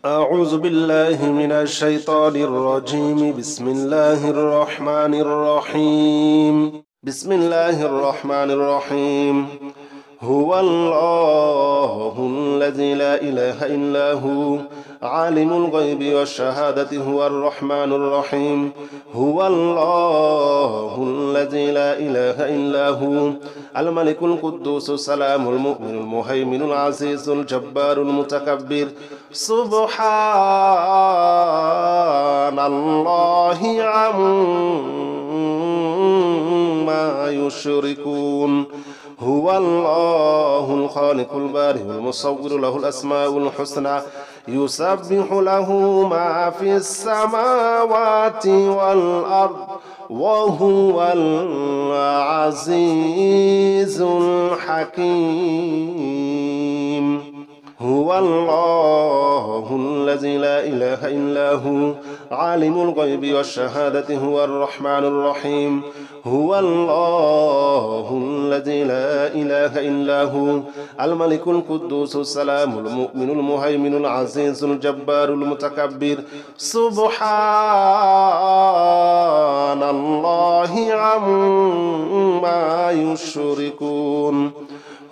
أعوذ بالله من الشيطان الرجيم. بسم الله الرحمن الرحيم. بسم الله الرحمن الرحيم. هو الله الذي لا إله إلا هو عالم الغيب والشهادة هو الرحمن الرحيم. هو الله الذي لا إله إلا هو الملك القدوس السلام المؤمن المهيمن العزيز الجبار المتكبر. سبحان الله عما يشركون. هو الله الخالق البارئ المصور له الأسماء الحسنى يسبح له ما في السماوات والأرض وهو العزيز الحكيم. هو الله الذي لا إله إلا هو عالم الغيب والشهادة هو الرحمن الرحيم. هو الله الذي لا إله إلا هو الملك القدوس السلام المؤمن المهيمن العزيز الجبار المتكبر. سبحان الله عما يشركون.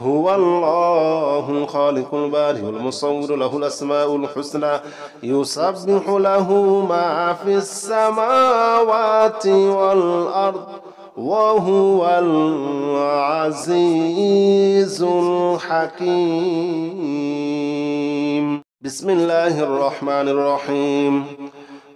هو الله الخالق البارئ المصور له الأسماء الحسنى يسبح له ما في السماوات والأرض وهو العزيز الحكيم. بسم الله الرحمن الرحيم.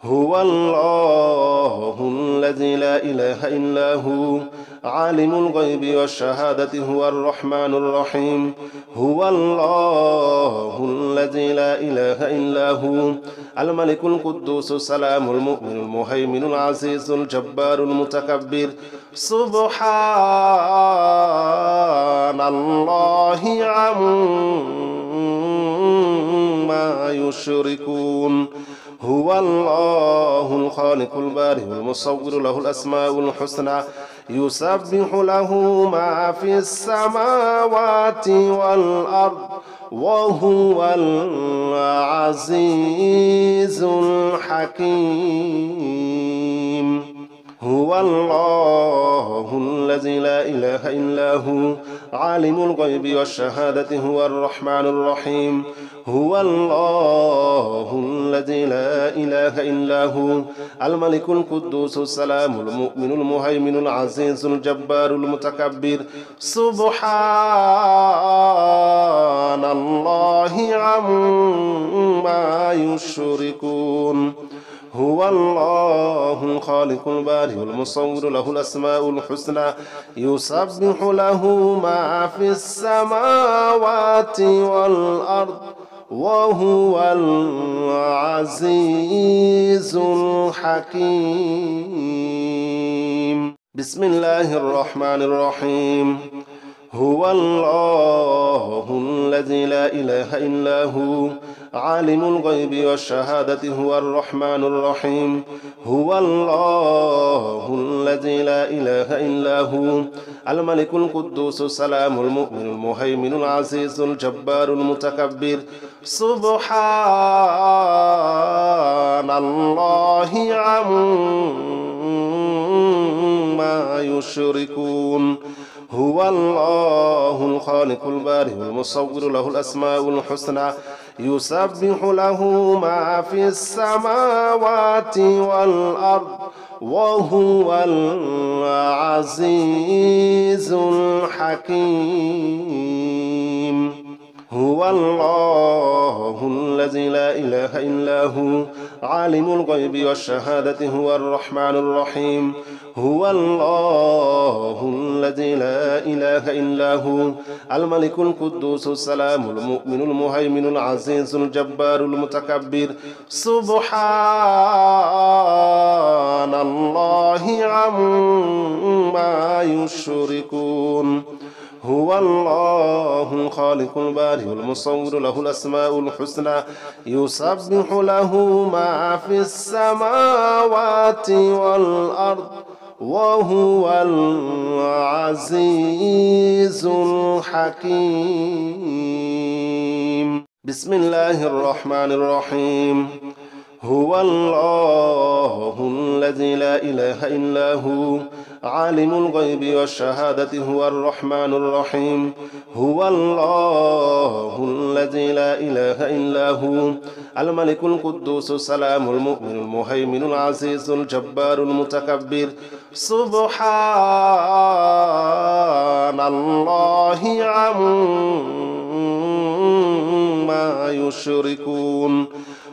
هو الله الذي لا إله إلا هو عالم الغيب والشهادة هو الرحمن الرحيم. هو الله الذي لا إله إلا هو الملك القدوس السلام المؤمن المهيمن العزيز الجبار المتكبر. سبحان الله عما يشركون. هو الله الخالق البارئ المصور له الأسماء الحسنى يسبح له ما في السماوات والأرض وهو العزيز الحكيم. هو الله الذي لا إله إلا هو عالم الغيب والشهادة هو الرحمن الرحيم. هو الله الذي لا إله إلا هو الملك القدوس السلام المؤمن المهيمن العزيز الجبار المتكبر. سبحان الله عما يشركون. هو الله الخالق البارئ المصور له الأسماء الحسنى يسبح له ما في السماوات والأرض وهو العزيز الحكيم. بسم الله الرحمن الرحيم. هو الله الذي لا إله إلا هو عالم الغيب والشهادة هو الرحمن الرحيم. هو الله الذي لا إله إلا هو الملك القدوس السلام المؤمن المهيمن العزيز الجبار المتكبر. سبحان الله عما يشركون. هو الله الخالق البارئ المصور له الأسماء الحسنى يسبح له ما في السماوات والأرض وهو العزيز الحكيم. هو الله الذي لا إله إلا هو عالم الغيب والشهادة هو الرحمن الرحيم. هو الله الذي لا إله إلا هو الملك القدوس السلام المؤمن المهيمن العزيز الجبار المتكبر. سبحان الله عما يشركون. هو الله الخالق البارئ المصور له الأسماء الحسنى يسبح له ما في السماوات والأرض وهو العزيز الحكيم. بسم الله الرحمن الرحيم هو الله الذي لا إله إلا هو عالم الغيب والشهادة هو الرحمن الرحيم هو الله الذي لا إله إلا هو الملك القدوس السلام المؤمن المهيمن العزيز الجبار المتكبر سبحان الله عما يشركون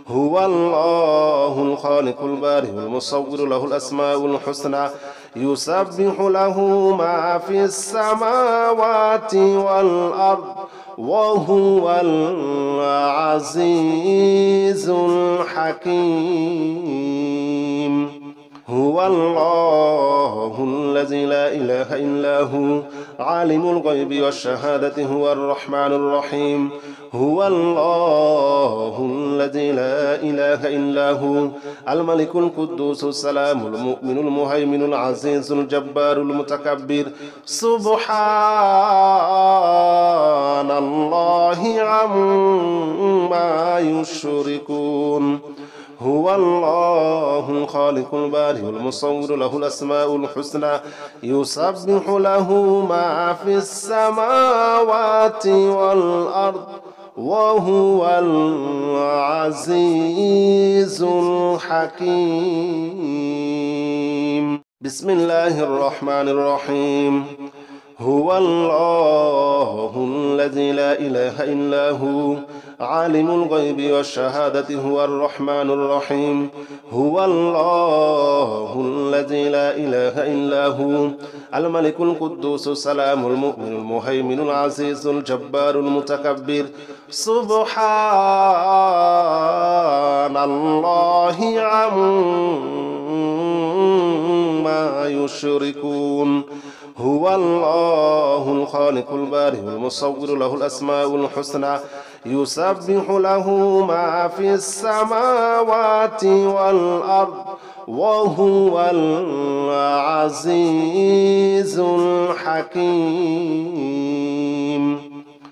هو الله الخالق البارئ المصور له الأسماء الحسنى يسبح له ما في السماوات والأرض وهو العزيز الحكيم هو الله الذي لا إله إلا هو عالم الغيب والشهادة هو الرحمن الرحيم هو الله الذي لا إله إلا هو الملك القدوس السلام المؤمن المهيمن العزيز الجبار المتكبر سبحان الله عما يشركون هو الله الخالق البارئ المصور له الأسماء الحسنى يسبح له ما في السماوات والأرض وهو العزيز الحكيم بسم الله الرحمن الرحيم هو الله الذي لا إله إلا هو عالم الغيب والشهادة هو الرحمن الرحيم هو الله الذي لا إله إلا هو الملك القدوس السلام المؤمن المهيمن العزيز الجبار المتكبر سبحان الله عما يشركون هو الله الخالق البارئ المصور له الأسماء الحسنى يسبح له ما في السماوات والأرض وهو العزيز الحكيم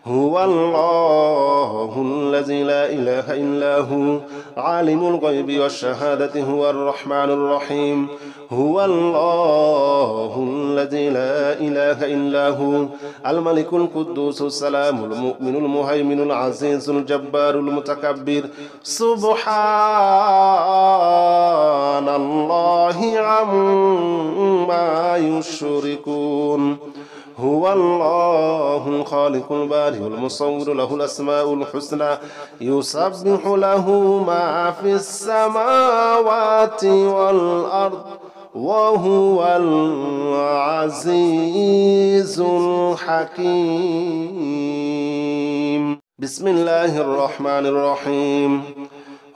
هو الله الذي لا إله إلا هو عالم الغيب والشهادة هو الرحمن الرحيم هو الله الذي لا إله إلا هو الملك القدوس السلام المؤمن المهيمن العزيز الجبار المتكبر سبحان الله عما يشركون هو الله الخالق البارئ المصور له الأسماء الحسنى يسبح له ما في السماوات والأرض وهو العزيز الحكيم بسم الله الرحمن الرحيم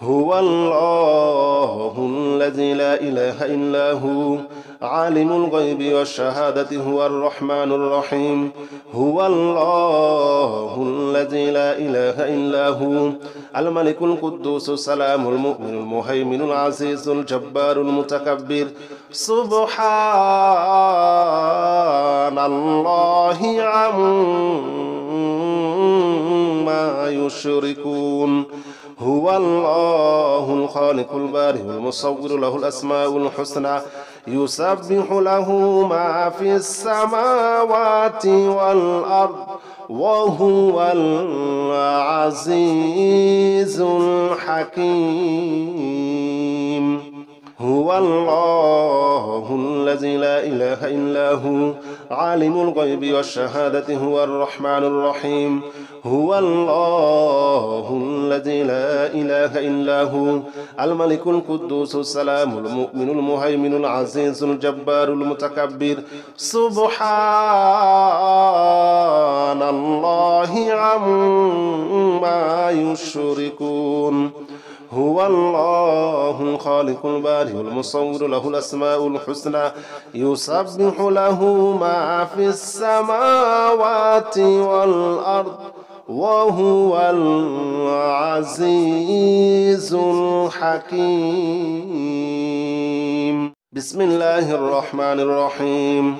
هو الله الذي لا إله إلا هو عالم الغيب والشهادة هو الرحمن الرحيم هو الله الذي لا إله إلا هو الملك القدوس السلام المؤمن المهيمن العزيز الجبار المتكبر سبحان الله عما يشركون هو الله الخالق البارئ المصور له الأسماء الحسنى يسبح له ما في السماوات والأرض وهو العزيز الحكيم هو الله الذي لا إله إلا هو عالم الغيب والشهادة هو الرحمن الرحيم هو الله الذي لا إله إلا هو الملك القدوس السلام المؤمن المهيمن العزيز الجبار المتكبر سبحان الله عما يشركون هو الله الخالق البارئ المصور له الأسماء الحسنى يسبح له ما في السماوات والأرض وهو العزيز الحكيم بسم الله الرحمن الرحيم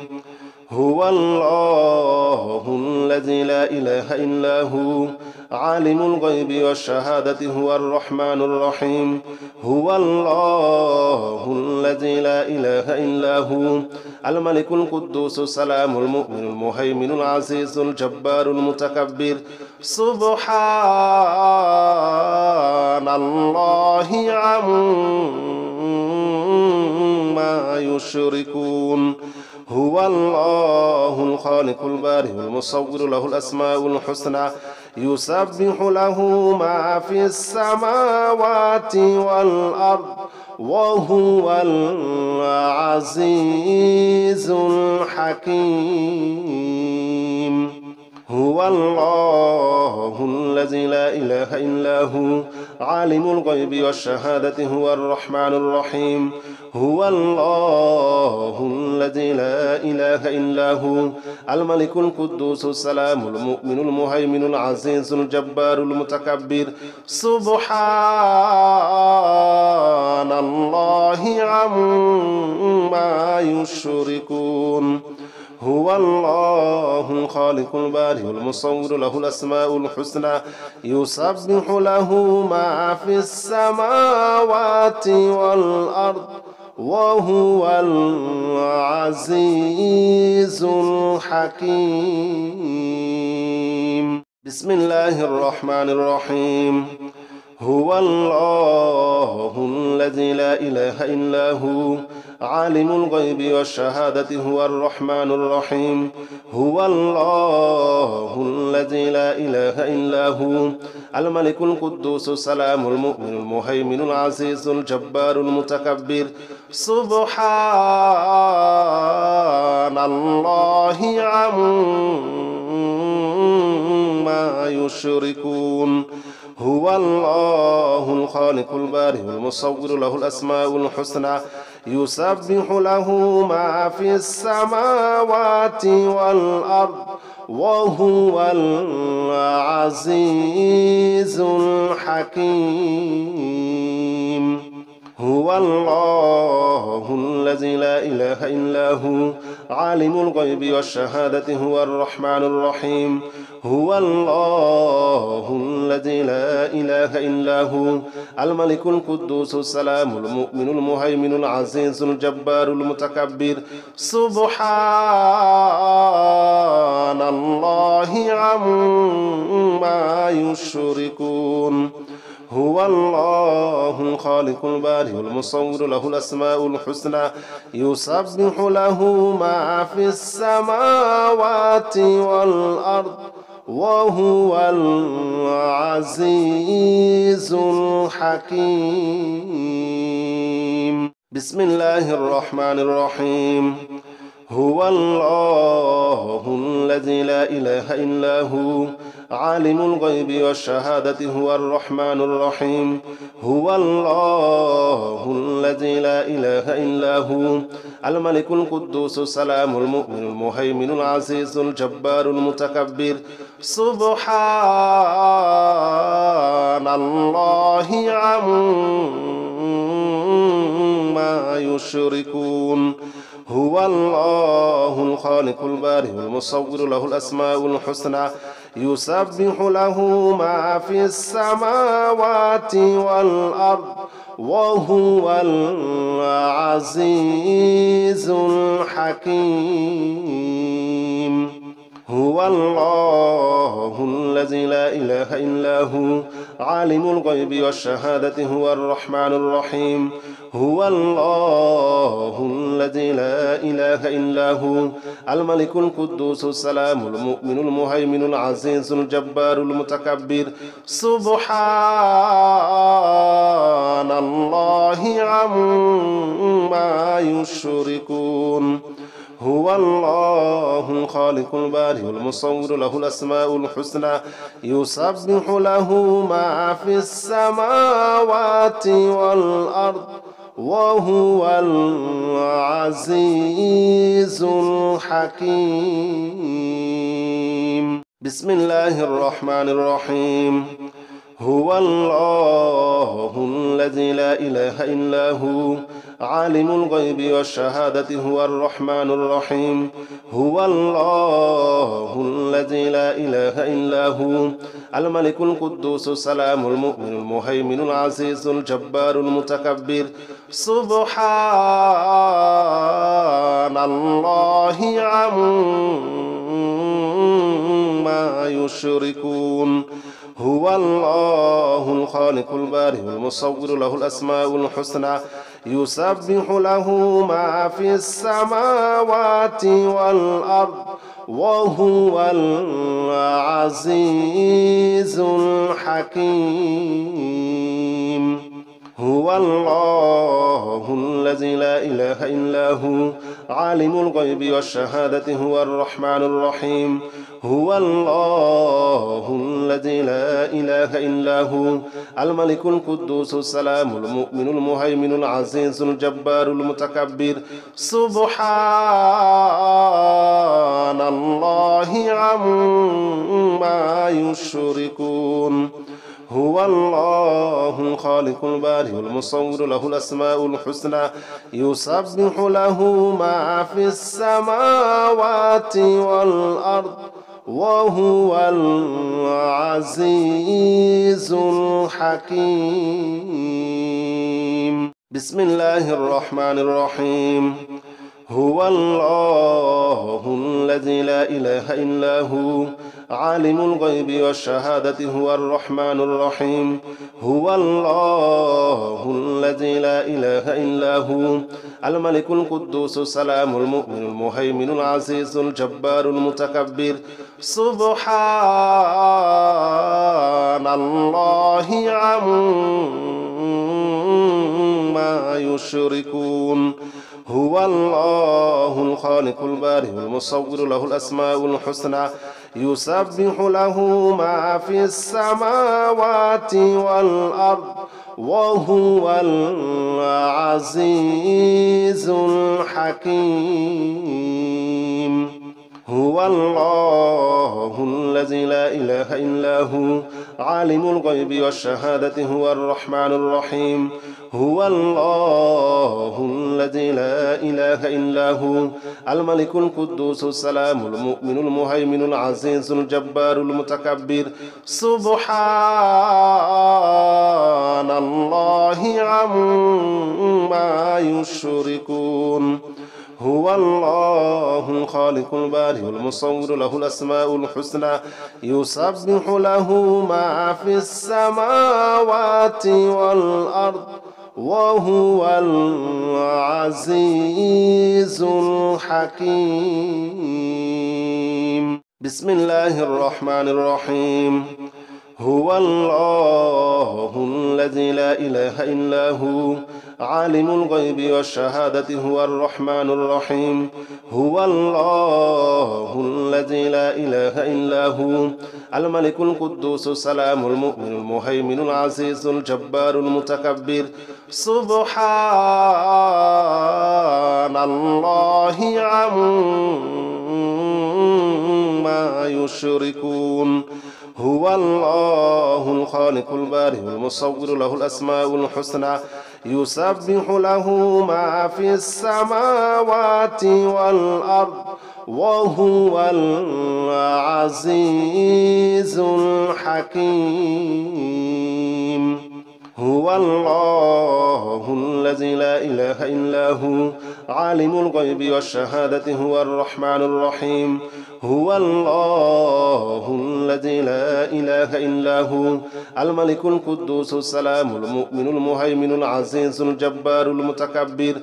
هو الله الذي لا إله إلا هو عالم الغيب والشهادة هو الرحمن الرحيم هو الله الذي لا إله إلا هو الملك القدوس السلام المؤمن المهيمن العزيز الجبار المتكبر سبحان الله عما يشركون هو الله الخالق البارئ المصور له الأسماء الحسنى يسبح له ما في السماوات والأرض وهو العزيز الحكيم هو الله الذي لا إله إلا هو عالم الغيب والشهادة هو الرحمن الرحيم هو الله الذي لا إله إلا هو الملك القدوس السلام المؤمن المهيمن العزيز الجبار المتكبر سبحان الله عما يشركون هو الله الخالق البارئ المصور له الأسماء الحسنى يسبح له ما في السماوات والأرض وهو العزيز الحكيم بسم الله الرحمن الرحيم هو الله الذي لا إله إلا هو عالم الغيب والشهادة هو الرحمن الرحيم هو الله الذي لا إله إلا هو الملك القدوس السلام المؤمن المهيمن العزيز الجبار المتكبر سبحان الله عما يشركون هو الله الخالق البارئ المصور له الأسماء الحسنى يسبح له ما في السماوات والأرض وهو العزيز الحكيم هو الله الذي لا إله إلا هو عالم الغيب والشهادة هو الرحمن الرحيم هو الله الذي لا إله إلا هو الملك القدوس السلام المؤمن المهيمن العزيز الجبار المتكبر سبحان الله عما يشركون هو الله الخالق البارئ المصور له الأسماء الحسنى يسبح له ما في السماوات والأرض وهو العزيز الحكيم بسم الله الرحمن الرحيم هو الله الذي لا إله إلا هو عالم الغيب والشهادة هو الرحمن الرحيم هو الله الذي لا إله إلا هو الملك القدوس السلام المؤمن المهيمن العزيز الجبار المتكبر سبحان الله عما يشركون هو الله الخالق البارئ المصور له الأسماء الحسنى يسبح له ما في السماوات والأرض وهو العزيز الحكيم هو الله الذي لا إله إلا هو عالم الغيب والشهادة هو الرحمن الرحيم هو الله الذي لا إله إلا هو الملك القدوس السلام المؤمن المهيمن العزيز الجبار المتكبر سبحان الله عما يشركون هو الله الخالق البارئ المصور له الأسماء الحسنى يسبح له ما في السماوات والأرض وهو العزيز الحكيم بسم الله الرحمن الرحيم هو الله الذي لا إله إلا هو عالم الغيب والشهادة هو الرحمن الرحيم هو الله الذي لا إله إلا هو الملك القدوس السلام المؤمن المهيمن العزيز الجبار المتكبر سبحان الله عما يشركون هو الله الخالق البارئ المصور له الأسماء الحسنى يسبح له ما في السماوات والأرض وهو العزيز الحكيم هو الله الذي لا إله إلا هو عالم الغيب والشهادة هو الرحمن الرحيم هو الله الذي لا إله إلا هو الملك القدوس السلام المؤمن المهيمن العزيز الجبار المتكبر سبحان الله عما يشركون هو الله الخالق البارئ المصور له الأسماء الحسنى يسبح له ما في السماوات والأرض وهو العزيز الحكيم بسم الله الرحمن الرحيم هو الله الذي لا إله إلا هو عالم الغيب والشهادة هو الرحمن الرحيم هو الله الذي لا إله إلا هو الملك القدوس السلام المؤمن المهيمن العزيز الجبار المتكبر سبحان الله عما يشركون هو الله الخالق البارئ المصور له الأسماء الحسنى يسبح له ما في السماوات والأرض وهو العزيز الحكيم هو الله الذي لا إله إلا هو عالم الغيب والشهادة هو الرحمن الرحيم هو الله الذي لا إله إلا هو الملك القدوس السلام المؤمن المهيمن العزيز الجبار المتكبر سبحان الله عما يشركون هو الله الخالق البارئ المصور له الأسماء الحسنى يسبح له ما في السماوات والأرض وهو العزيز الحكيم بسم الله الرحمن الرحيم هو الله الذي لا إله إلا هو عالم الغيب والشهادة هو الرحمن الرحيم هو الله الذي لا إله إلا هو الملك القدوس السلام المؤمن المهيمن العزيز الجبار المتكبر سبحان الله عما يشركون هو الله الخالق البارئ المصور له الأسماء الحسنى يسبح له ما في السماوات والأرض وهو العزيز الحكيم هو الله الذي لا إله إلا هو عالم الغيب والشهادة هو الرحمن الرحيم هو الله الذي لا إله إلا هو الملك القدوس السلام المؤمن المهيمن العزيز الجبار المتكبر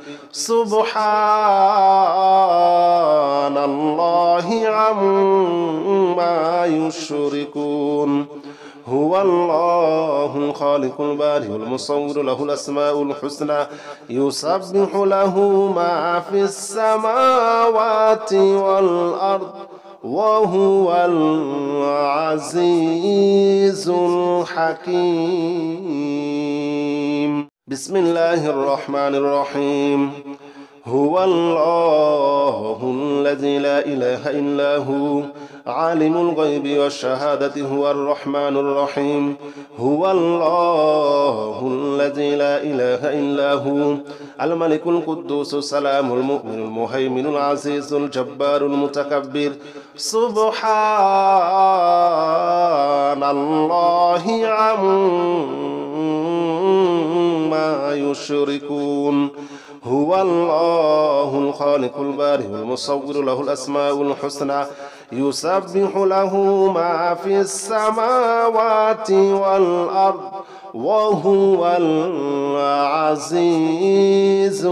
سبحان الله عما يشركون هو الله الخالق البارئ المصور له الأسماء الحسنى يسبح له ما في السماوات والأرض وهو العزيز الحكيم بسم الله الرحمن الرحيم هو الله الذي لا إله إلا هو عالم الغيب والشهادة هو الرحمن الرحيم هو الله الذي لا إله إلا هو الملك القدوس السلام المؤمن المهيمن العزيز الجبار المتكبر سبحان الله عما يشركون هو الله الخالق البارئ المصور له الأسماء الحسنى يسبح له ما في السماوات والأرض وهو العزيز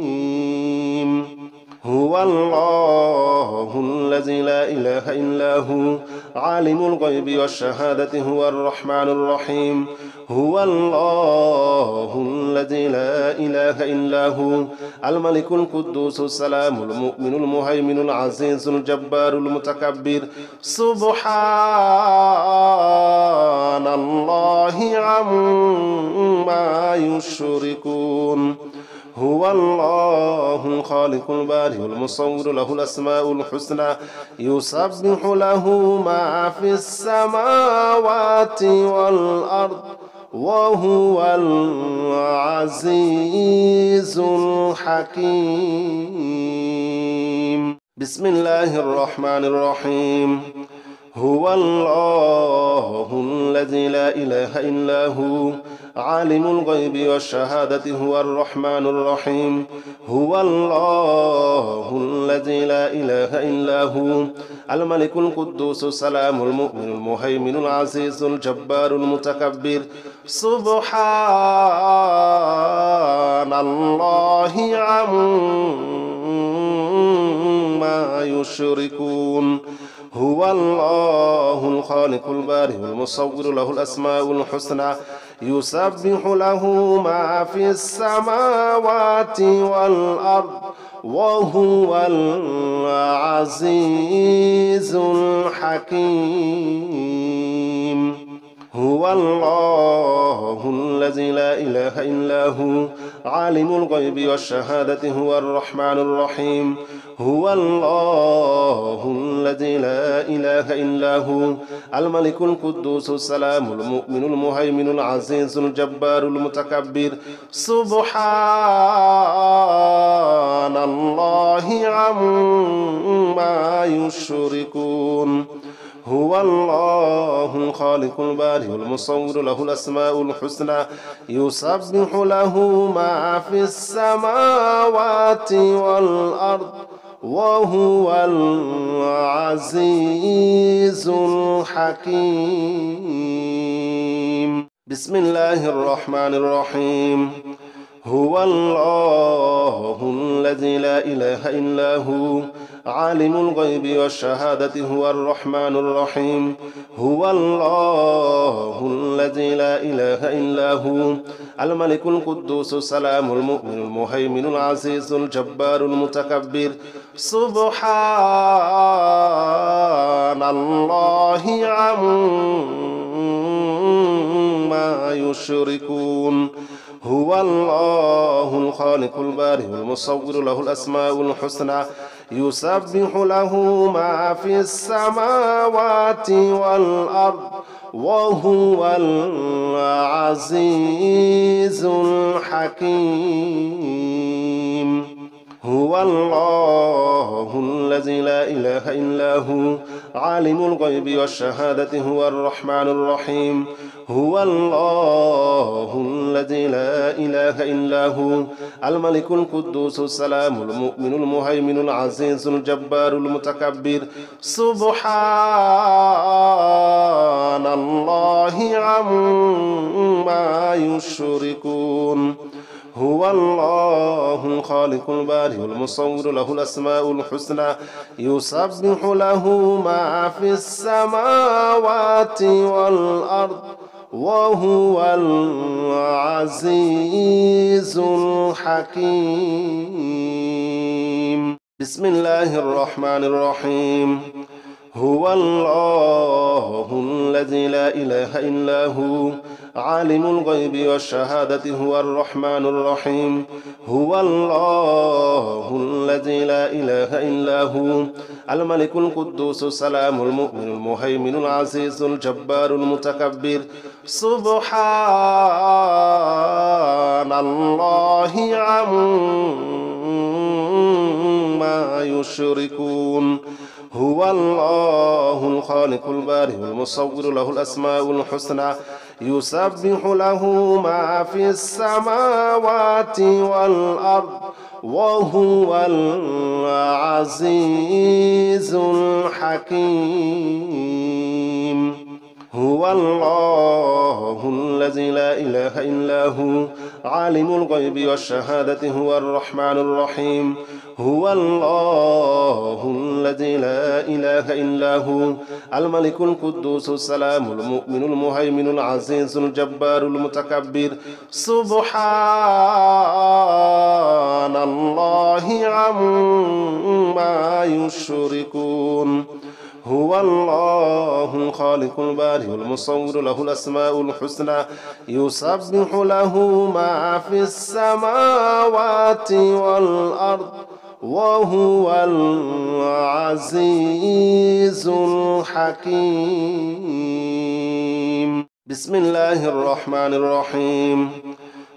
الحكيم هو الله الذي لا إله إلا هو عالم الغيب والشهادة هو الرحمن الرحيم هو الله الذي لا إله إلا هو الملك القدوس السلام المؤمن المهيمن العزيز الجبار المتكبر سبحان الله عما يشركون هو الله الخالق البارئ المصور له الأسماء الحسنى يسبح له ما في السماوات والأرض وهو العزيز الحكيم بسم الله الرحمن الرحيم هو الله الذي لا إله إلا هو عالم الغيب والشهادة هو الرحمن الرحيم هو الله الذي لا إله إلا هو الملك القدوس السلام المؤمن المهيمن العزيز الجبار المتكبر سبحان الله عما يشركون هو الله الخالق البارئ المصور له الأسماء الحسنى يسبح له ما في السماوات والأرض وهو العزيز الحكيم هو الله الذي لا إله إلا هو عالم الغيب والشهادة هو الرحمن الرحيم هو الله الذي لا إله إلا هو الملك القدوس السلام المؤمن المهيمن العزيز الجبار المتكبر سبحان الله عما يشركون هو الله الخالق البارئ المصور له الأسماء الحسنى يسبح له ما في السماوات والأرض وهو العزيز الحكيم بسم الله الرحمن الرحيم هو الله الذي لا إله إلا هو عالم الغيب والشهادة هو الرحمن الرحيم هو الله الذي لا إله إلا هو الملك القدوس السلام المؤمن المهيمن العزيز الجبار المتكبر سبحان الله عما يشركون هو الله الخالق البارئ المصور له الأسماء الحسنى يسبح له ما في السماوات والأرض وهو العزيز الحكيم هو الله الذي لا إله إلا هو عالم الغيب والشهادة هو الرحمن الرحيم هو الله الذي لا إله إلا هو الملك القدوس السلام المؤمن المهيمن العزيز الجبار المتكبر سبحان الله عما يشركون هو الله الخالق البارئ المصور له الأسماء الحسنى يسبح له ما في السماوات والأرض وهو العزيز الحكيم بسم الله الرحمن الرحيم هو الله الذي لا إله إلا هو عالم الغيب والشهادة هو الرحمن الرحيم هو الله الذي لا إله إلا هو الملك القدوس السلام المؤمن المهيمن العزيز الجبار المتكبر سبحان الله عما يشركون هو الله الخالق البارئ المصور له الأسماء الحسنى يسبح له ما في السماوات والأرض وهو العزيز الحكيم هو الله الذي لا إله إلا هو عالم الغيب والشهادة هو الرحمن الرحيم هو الله الذي لا إله إلا هو الملك القدوس السلام المؤمن المهيمن العزيز الجبار المتكبر سبحان الله عما يشركون هو الله الخالق البارئ المصور له الأسماء الحسنى يسبح له ما في السماوات والأرض وهو العزيز الحكيم بسم الله الرحمن الرحيم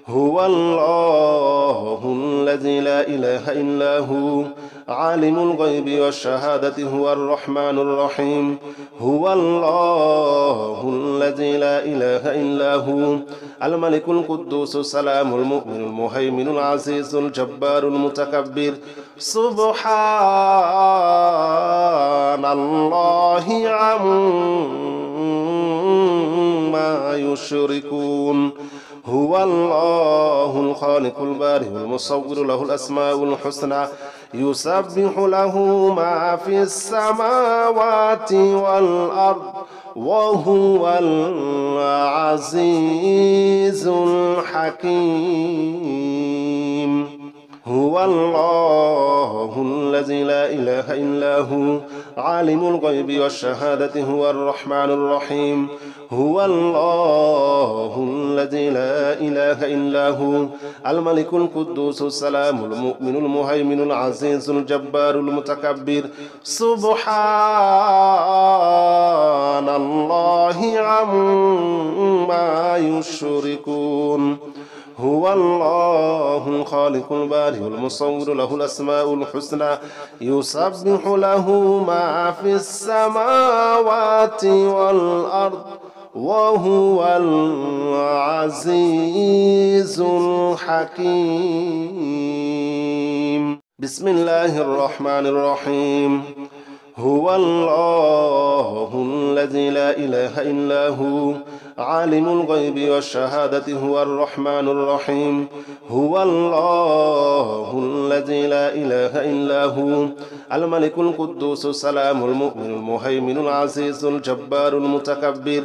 هو الله الذي لا إله إلا هو عالم الغيب والشهادة هو الرحمن الرحيم هو الله الذي لا إله إلا هو الملك القدوس السلام المؤمن المهيمن العزيز الجبار المتكبر سبحان الله عما يشركون هو الله الخالق البارئ المصور له الأسماء الحسنى يسبح له ما في السماوات والأرض وهو العزيز الحكيم هو الله الذي لا إله إلا هو عالم الغيب والشهادة هو الرحمن الرحيم هو الله الذي لا إله إلا هو الملك القدوس السلام المؤمن المهيمن العزيز الجبار المتكبر سبحان الله عما يشركون هو الله الخالق البارئ المصور له الأسماء الحسنى يسبح له ما في السماوات والأرض وهو العزيز الحكيم بسم الله الرحمن الرحيم هو الله الذي لا إله إلا هو عالم الغيب والشهادة هو الرحمن الرحيم هو الله الذي لا إله إلا هو الملك القدوس السلام المؤمن المهيمن العزيز الجبار المتكبر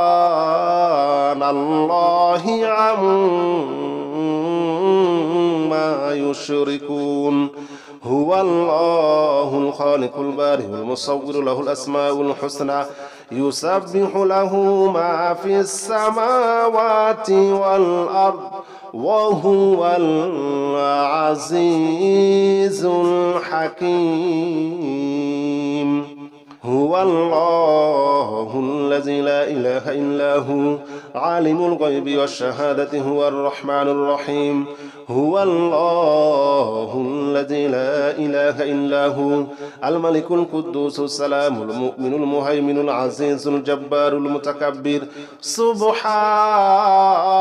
سبحان الله عما يشركون هو الله الخالق البارئ المصور له الأسماء الحسنى يسبح له ما في السماوات والأرض وهو العزيز الحكيم هو الله الذي لا إله إلا هو عالم الغيب والشهادة هو الرحمن الرحيم هو الله الذي لا إله إلا هو الملك القدوس السلام المؤمن المهيمن العزيز الجبار المتكبر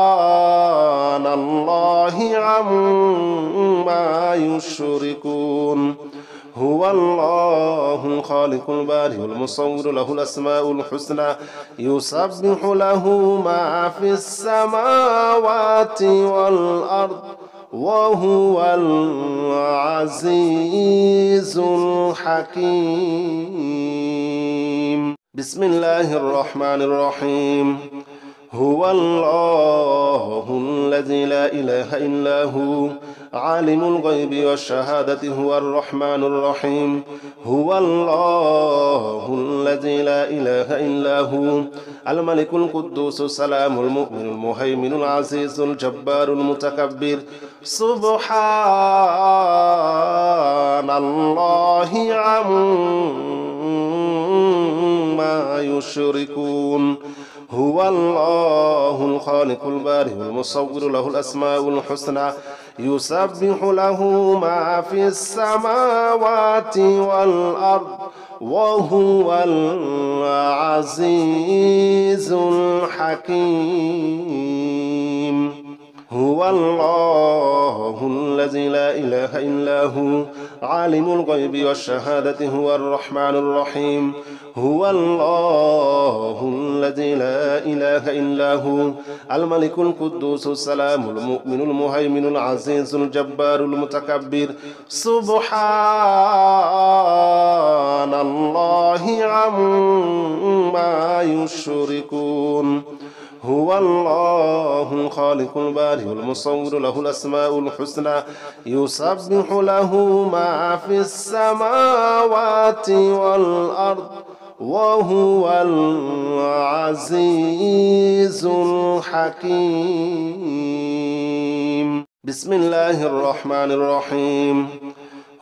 سبحان الله عما يشركون هو الله الخالق البارئ المصور له الأسماء الحسنى يسبح له ما في السماوات والأرض وهو العزيز الحكيم بسم الله الرحمن الرحيم هو الله الذي لا إله إلا هو عالم الغيب والشهادة هو الرحمن الرحيم هو الله الذي لا إله إلا هو الملك القدوس السلام المؤمن المهيمن العزيز الجبار المتكبر سبحان الله عما يشركون هو الله الخالق البارئ المصور له الأسماء الحسنى يسبح له ما في السماوات والأرض وهو العزيز الحكيم هو الله الذي لا إله إلا هو عالم الغيب والشهادة هو الرحمن الرحيم هو الله الذي لا إله إلا هو الملك القدوس السلام المؤمن المهيمن العزيز الجبار المتكبر سبحان الله عما يشركون هو الله الخالق البارئ المصور له الأسماء الحسنى يسبح له ما في السماوات والأرض وهو العزيز الحكيم بسم الله الرحمن الرحيم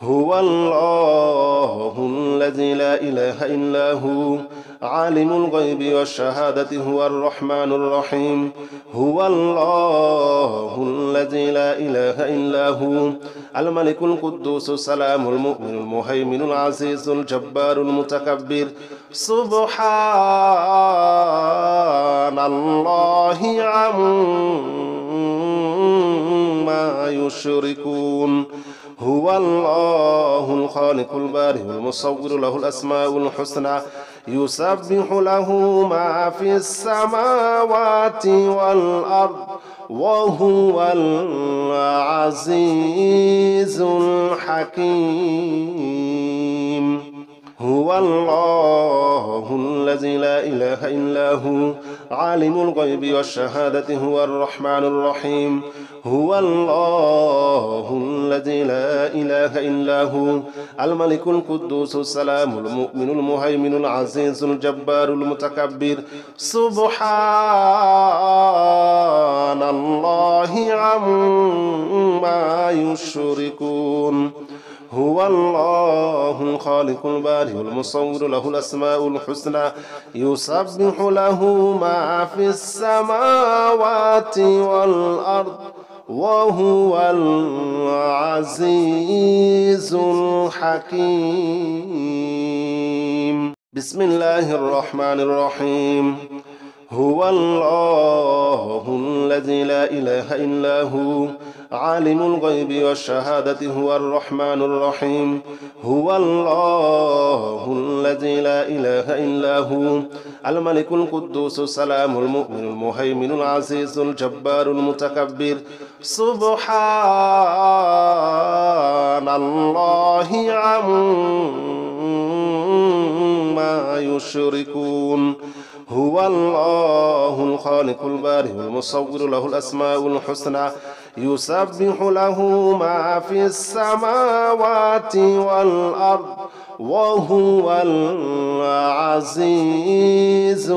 هو الله الذي لا إله إلا هو عالم الغيب والشهادة هو الرحمن الرحيم هو الله الذي لا إله إلا هو الملك القدوس السلام المؤمن المهيمن العزيز الجبار المتكبر سبحان الله عما يشركون هو الله الخالق البارئ المصور له الأسماء الحسنى يسبح له ما في السماوات والأرض وهو العزيز الحكيم هو الله الذي لا إله إلا هو عالم الغيب والشهادة هو الرحمن الرحيم هو الله الذي لا إله إلا هو الملك القدوس السلام المؤمن المهيمن العزيز الجبار المتكبر سبحان الله عما يشركون هو الله الخالق البارئ المصور له الأسماء الحسنى يسبح له ما في السماوات والأرض وهو العزيز الحكيم بسم الله الرحمن الرحيم هو الله الذي لا إله إلا هو عالم الغيب والشهادة هو الرحمن الرحيم هو الله الذي لا إله إلا هو الملك القدوس السلام المؤمن المهيمن العزيز الجبار المتكبر سبحان الله عما يشركون هو الله الخالق البارئ المصور له الأسماء الحسنى يسبح له ما في السماوات والأرض وهو العزيز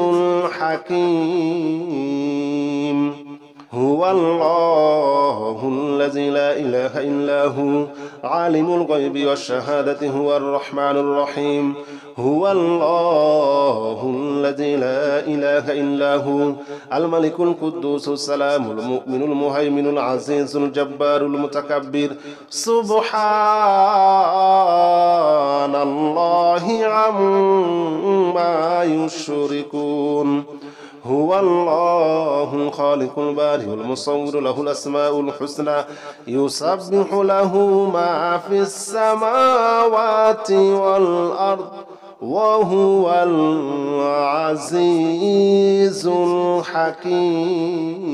الحكيم هو الله الذي لا إله إلا هو عالم الغيب والشهادة هو الرحمن الرحيم هو الله الذي لا إله إلا هو الملك القدوس السلام المؤمن المهيمن العزيز الجبار المتكبر سبحان الله عما يشركون هو الله الخالق البارئ المصور له الأسماء الحسنى يسبح له ما في السماوات والأرض وهو العزيز الحكيم